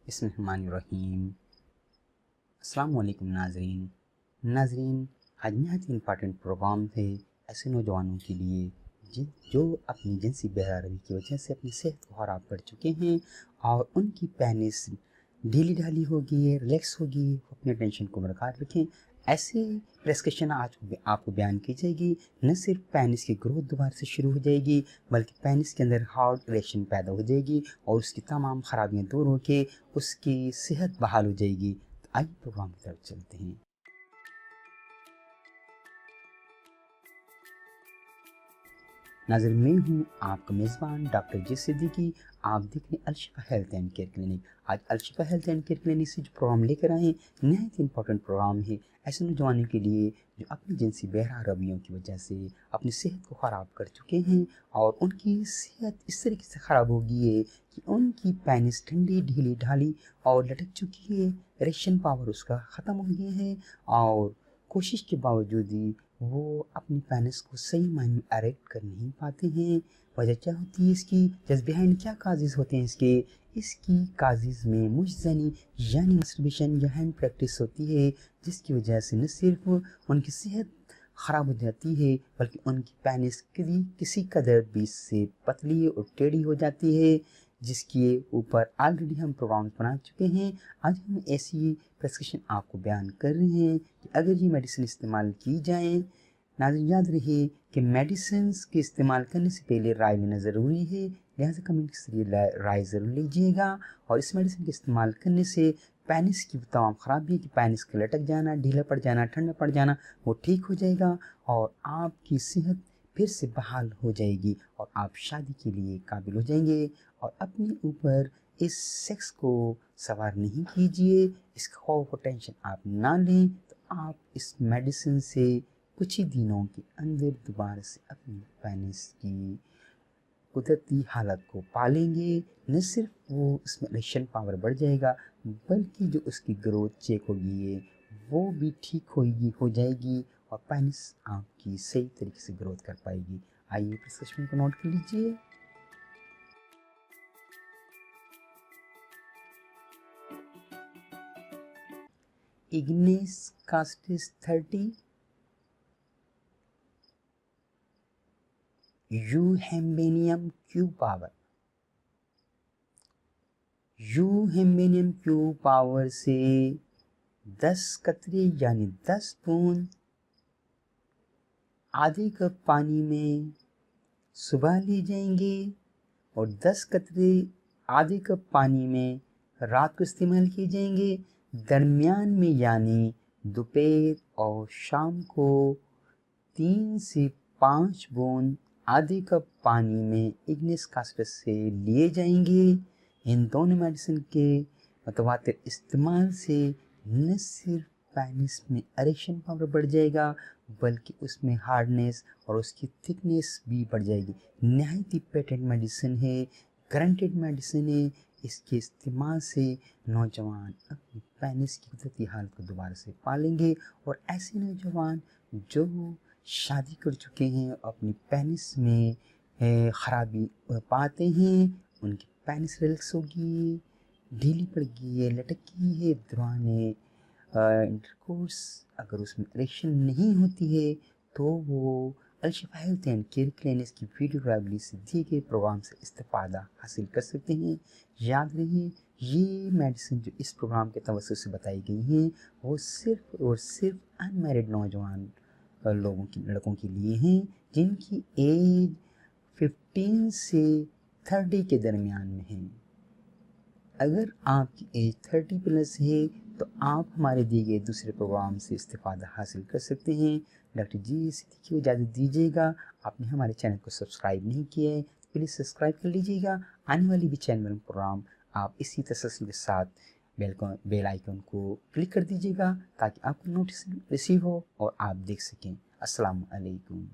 بسم اللہ الرحمن الرحیم۔ السلام علیکم ناظرین، آج نہایت امپارٹنٹ پروگرام ہے ایسے نوجوانوں کے لیے جو اپنی جنسی بے روی کی وجہ سے اپنی صحت کو خراب کر چکے ہیں اور ان کی پینس ڈھیلی ڈھالی ہوگی ہے، ریلیکس ہوگی، اپنے ٹینشن کو برقرار رکھیں۔ ایسے پریسکرپشن آج آپ کو بیان کی جائے گی۔ نہ صرف پینس کی گروتھ دوبارہ سے شروع ہو جائے گی بلکہ پینس کے اندر ہارٹ ریشن پیدا ہو جائے گی اور اس کی تمام خرابیاں دور ہو کے اس کی صحت بحال ہو جائے گی۔ تو آئیے پروگرام کی طرف چلتے ہیں۔ ناظرین، میں ہوں آپ کا میزبان ڈاکٹر جی صدیقی۔ آپ دیکھ رہے ہیں Alshifa health and care clinic. آج Alshifa health and care clinic سے جو پروگرام لے کر آئے ہیں نہایت امپورٹنٹ پروگرام ہے ایسے نوجوانوں کے لیے جو اپنی جنسی بہرا رویوں کی وجہ سے اپنی صحت کو خراب کر چکے ہیں اور ان کی صحت اس طریقے سے خراب ہو گئی ہے کہ ان کی پینس ٹھنڈی ڈھیلی ڈھالی اور لٹک چکی ہے، ریشن پاور اس کا ختم ہو گیا ہے اور کوشش کے باوجود ہی وہ اپنی پینس کو صحیح معنی میں اریکٹ کر نہیں پاتے ہیں۔ وجہ کیا ہوتی ہے اس کی؟ جس بہائنڈ کیا کازز ہوتے ہیں اس کی کازز میں مجزنی یعنی مسٹربیشن یا ہینڈ پریکٹس ہوتی ہے، جس کی وجہ سے نہ صرف ان کی صحت خراب ہو جاتی ہے بلکہ ان کی پینس کسی قدر بیچ سے پتلی اور ٹیڑھی ہو جاتی ہے، جس کے اوپر آلریڈی ہم پروگرامز بنا چکے ہیں۔ آج ہم ایسی پریسکرپشن آپ کو بیان کر رہے ہیں کہ اگر یہ میڈیسن استعمال کی جائیں، ناظرین یاد رہے کہ میڈیسنز کے استعمال کرنے سے پہلے رائے لینا ضروری ہے، لہٰذا کمنٹ کے ذریعے رائے ضرور لیجیے گا۔ اور اس میڈیسن کے استعمال کرنے سے پینس کی تمام خرابی کہ پینس کا لٹک جانا، ڈھیلا پڑ جانا، ٹھنڈا پڑ جانا وہ ٹھیک ہو جائے گا اور آپ کی صحت پھر سے بحال ہو جائے گی اور آپ شادی کے لیے قابل ہو جائیں گے۔ اور اپنے اوپر اس سیکس کو سوار نہیں کیجیے، اس کا خوف و ٹینشن آپ نہ لیں، تو آپ اس میڈیسن سے کچھ ہی دنوں کے اندر دوبارہ سے اپنی پینس کی قدرتی حالت کو پالیں گے۔ نہ صرف وہ اس میں ریشن پاور بڑھ جائے گا بلکہ جو اس کی گروتھ چیک ہوگی وہ بھی ٹھیک ہو جائے گی اور پینس آپ کی صحیح طریقے سے گروتھ کر پائے گی۔ آئیے پرسکرپشن کو نوٹ کر لیجیے۔ اگنیس کاسٹس 30 یوہیمبینیم کیو پاور۔ یوہیمبینیم کیو پاور سے 10 قطرے یعنی 10 بوند آدھے کپ پانی میں صبح لی جائیں گے اور 10 قطرے آدھے کپ پانی میں رات کو استعمال کیے جائیں گے۔ درمیان میں یعنی دوپہر اور شام کو 3 سے 5 بوند آدھے کپ پانی میں اگنیس کاسٹس سے لیے جائیں گے۔ ان دونوں میڈیسن کے متواتر استعمال سے نہ صرف پینس میں اریکشن پاور بڑھ جائے گا بلکہ اس میں ہارڈنیس اور اس کی تھکنیس بھی بڑھ جائے گی۔ نہایت ہی پیٹنٹ میڈیسن ہے، گارنٹیڈ میڈیسن ہے۔ اس کے استعمال سے نوجوان اپنی پینس کی قدرتی حالت کو دوبارہ سے پالیں گے اور ایسے نوجوان جو شادی کر چکے ہیں اپنی پینس میں خرابی پاتے ہیں، ان کی پینس ریلیکس ہوگی، ڈھیلی پڑ گئی ہے، لٹک گئی ہے دوران انٹرکورس۔ اگر اس میں اریکشن نہیں ہوتی ہے تو وہ Al-Shifa health and care clinic کی ویڈیو لائبریری سے دیے گئے پروگرام سے استفادہ حاصل کر سکتے ہیں۔ یاد رہے یہ میڈیسن جو اس پروگرام کے توسط سے بتائی گئی ہیں وہ صرف اور صرف ان میرڈ نوجوان لڑکوں کے لیے ہیں جن کی ایج 15 سے 30 کے درمیان میں ہے۔ اگر آپ کی ایج 30 پلس ہے تو آپ ہمارے دیے گئے دوسرے پروگرام سے استفادہ حاصل کر سکتے ہیں۔ ڈاکٹر جی صدیقی کو اجازت دیجیے گا۔ آپ نے ہمارے چینل کو سبسکرائب نہیں کیا ہے تو پلیز سبسکرائب کر لیجیے گا۔ آنے والی بھی چینل پروگرام آپ اسی تسلسل کے ساتھ بیل آئیکن کو کلک کر دیجیے گا تاکہ آپ کو نوٹس ریسیو ہو اور آپ دیکھ سکیں۔ السلام علیکم۔